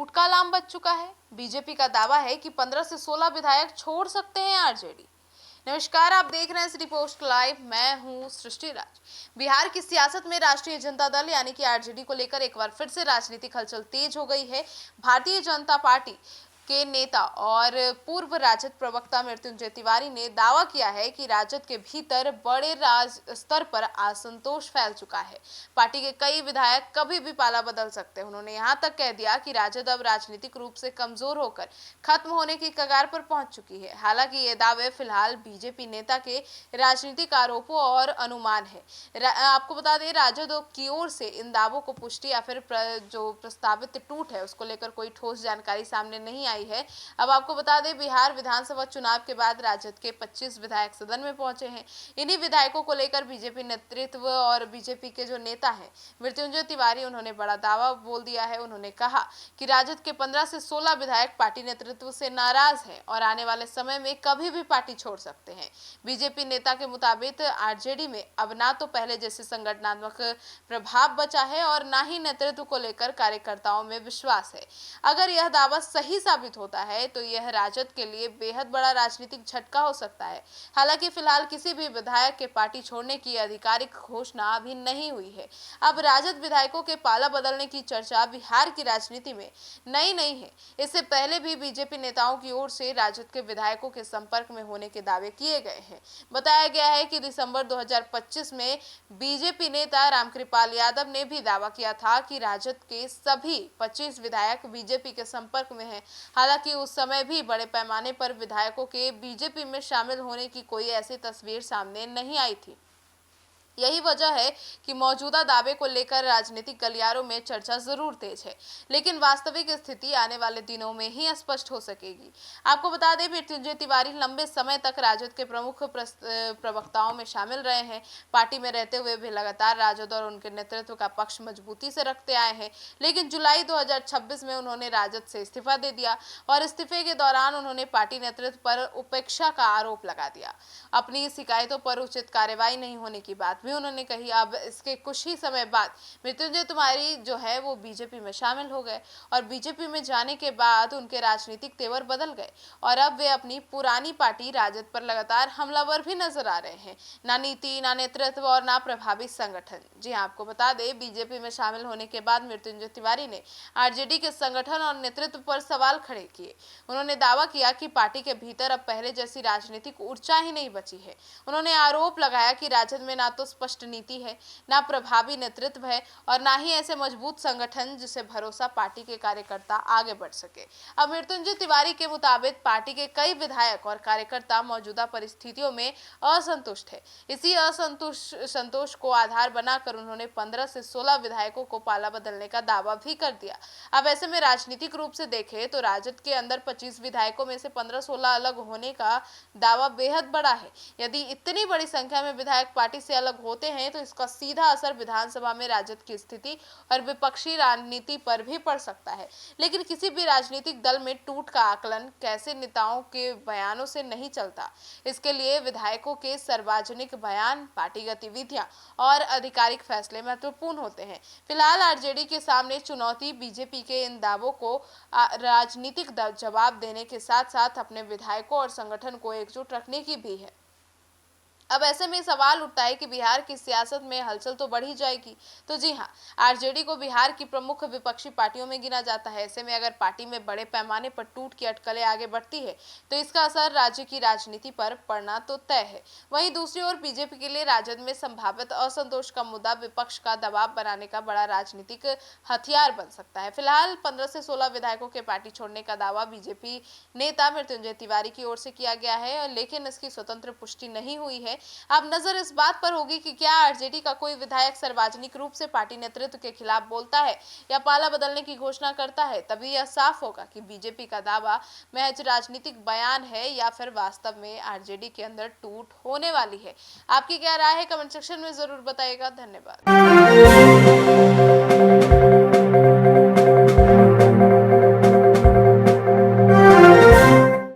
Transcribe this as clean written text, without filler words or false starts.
टूट का अलार्म बज चुका है। बीजेपी का दावा है कि 15 से 16 विधायक छोड़ सकते हैं आरजेडी। नमस्कार, आप देख रहे हैं सिटी पोस्ट लाइव। मैं हूं सृष्टि राज। बिहार की सियासत में राष्ट्रीय जनता दल यानी कि आरजेडी को लेकर एक बार फिर से राजनीतिक हलचल तेज हो गई है। भारतीय जनता पार्टी के नेता और पूर्व राजद प्रवक्ता मृत्युंजय तिवारी ने दावा किया है कि राजद के भीतर बड़े राज स्तर पर असंतोष फैल चुका है। पार्टी के कई विधायक कभी भी पाला बदल सकते हैं। उन्होंने यहां तक कह दिया कि राजद अब राजनीतिक रूप से कमजोर होकर खत्म होने की कगार पर पहुंच चुकी है। हालांकि ये दावे फिलहाल बीजेपी नेता के राजनीतिक आरोपों और अनुमान है। आपको बता दें, राजद की ओर से इन दावों को पुष्टि या फिर जो प्रस्तावित टूट है उसको लेकर कोई ठोस जानकारी सामने नहीं आई है। अब आपको बता दें, बिहार विधानसभा चुनाव के बाद राजद के 25 विधायक सदन में पहुंचे हैं। इन्हीं विधायकों को लेकर बीजेपी नेतृत्व और बीजेपी के जो नेता हैं मृत्युंजय तिवारी, उन्होंने बड़ा दावा बोल दिया है। उन्होंने कहा कि राजद के 15 से 16 विधायक पार्टी नेतृत्व से नाराज हैं और आने वाले समय में कभी भी पार्टी छोड़ सकते हैं। बीजेपी नेता के मुताबिक आरजेडी में अब ना तो पहले जैसे संगठनात्मक प्रभाव बचा है और ना ही नेतृत्व को लेकर कार्यकर्ताओं में विश्वास है। अगर यह दावा सही साबित होता है तो यह राजद के लिए बेहद बड़ा राजनीतिक झटका हो सकता है। हालांकि फिलहाल किसी भी विधायक के पार्टी छोड़ने की आधिकारिक घोषणा अभी नहीं हुई है। अब राजद विधायकों के पाला बदलने की चर्चा बिहार की राजनीति में नई नहीं है। इससे पहले भी बीजेपी नेताओं की ओर से राजद के विधायकों के संपर्क में होने के दावे किए गए हैं। बताया गया है कि दिसंबर 2025 में बीजेपी नेता रामकृपाल यादव ने भी दावा किया था कि राजद के सभी 25 विधायक बीजेपी के संपर्क में हैं। हालांकि उस समय भी बड़े पैमाने पर विधायकों के बीजेपी में शामिल होने की कोई ऐसी तस्वीर सामने नहीं आई थी। यही वजह है कि मौजूदा दावे को लेकर राजनीतिक गलियारों में चर्चा जरूर तेज है, लेकिन वास्तविक स्थिति आने वाले दिनों में ही स्पष्ट हो सकेगी। आपको बता दें, मृत्युंजय तिवारी लंबे समय तक राजद के प्रमुख प्रवक्ताओं में शामिल रहे हैं। पार्टी में रहते हुए भी लगातार राजद और उनके नेतृत्व का पक्ष मजबूती से रखते आए हैं, लेकिन जुलाई 2026 में उन्होंने राजद से इस्तीफा दे दिया और इस्तीफे के दौरान उन्होंने पार्टी नेतृत्व पर उपेक्षा का आरोप लगा दिया। अपनी शिकायतों पर उचित कार्रवाई नहीं होने की बात भी उन्होंने कही। अब इसके कुछ ही समय बाद मृत्युंजय तिवारी जो है वो बीजेपी में शामिल हो गए और बीजेपी में जाने के बाद उनके राजनीतिक तेवर बदल गए और अब वे अपनी पुरानी पार्टी राजद पर लगातार हमलावर भी नजर आ रहे हैं। ना नीति, ना नेतृत्व और ना प्रभावी संगठन। जी हाँ, आपको बता दें, बीजेपी में शामिल होने के बाद मृत्युंजय तिवारी ने आरजेडी के संगठन और नेतृत्व पर सवाल खड़े किए। उन्होंने दावा किया कि पार्टी के भीतर अब पहले जैसी राजनीतिक ऊर्जा ही नहीं बची है। उन्होंने आरोप लगाया कि राजद में ना तो स्पष्ट नीति है, ना प्रभावी नेतृत्व है और ना ही ऐसे मजबूत संगठन जिससे भरोसा पार्टी के कार्यकर्ता आगे बढ़ सके। अब मृत्युंजय तिवारी के मुताबिक पार्टी के कई विधायक और कार्यकर्ता मौजूदा परिस्थितियों में असंतुष्ट है। इसी संतोष को आधार बनाकर उन्होंने 15 से 16 विधायकों को पाला बदलने का दावा भी कर दिया। अब ऐसे में राजनीतिक रूप से देखें तो राजद के अंदर 25 विधायकों में से 15-16 अलग होने का दावा बेहद बड़ा है। यदि इतनी बड़ी संख्या में विधायक पार्टी से अलग होते हैं तो इसका सीधा असर विधानसभा में राजद की स्थिति और विपक्षी राजनीति पर भी पड़ सकता है। लेकिन किसी भी राजनीतिक दल में टूट का आकलन कैसे नेताओं के बयानों से नहीं चलता। इसके लिए विधायकों के सार्वजनिक बयान, पार्टी गतिविधियां और आधिकारिक फैसले महत्वपूर्ण होते हैं। फिलहाल आरजेडी के सामने चुनौती बीजेपी के इन दावों को राजनीतिक जवाब देने के साथ साथ अपने विधायकों और संगठन को एकजुट रखने की भी है। अब ऐसे में सवाल उठता है कि बिहार की सियासत में हलचल तो बढ़ ही जाएगी। तो जी हाँ, आरजेडी को बिहार की प्रमुख विपक्षी पार्टियों में गिना जाता है। ऐसे में अगर पार्टी में बड़े पैमाने पर टूट की अटकलें आगे बढ़ती है तो इसका असर राज्य की राजनीति पर पड़ना तो तय है। वहीं दूसरी ओर बीजेपी के लिए राजद में संभावित असंतोष का मुद्दा विपक्ष का दबाव बनाने का बड़ा राजनीतिक हथियार बन सकता है। फिलहाल 15 से 16 विधायकों के पार्टी छोड़ने का दावा बीजेपी नेता मृत्युंजय तिवारी की ओर से किया गया है, लेकिन इसकी स्वतंत्र पुष्टि नहीं हुई है। अब नजर इस बात पर होगी कि क्या आरजेडी का कोई विधायक सार्वजनिक रूप से पार्टी नेतृत्व के खिलाफ बोलता है या पाला बदलने की घोषणा करता है। तभी यह साफ होगा कि बीजेपी का दावा महज राजनीतिक बयान है या फिर वास्तव में आरजेडी के अंदर टूट होने वाली है। आपकी क्या राय है, कमेंट सेक्शन में जरूर बताइएगा। धन्यवाद।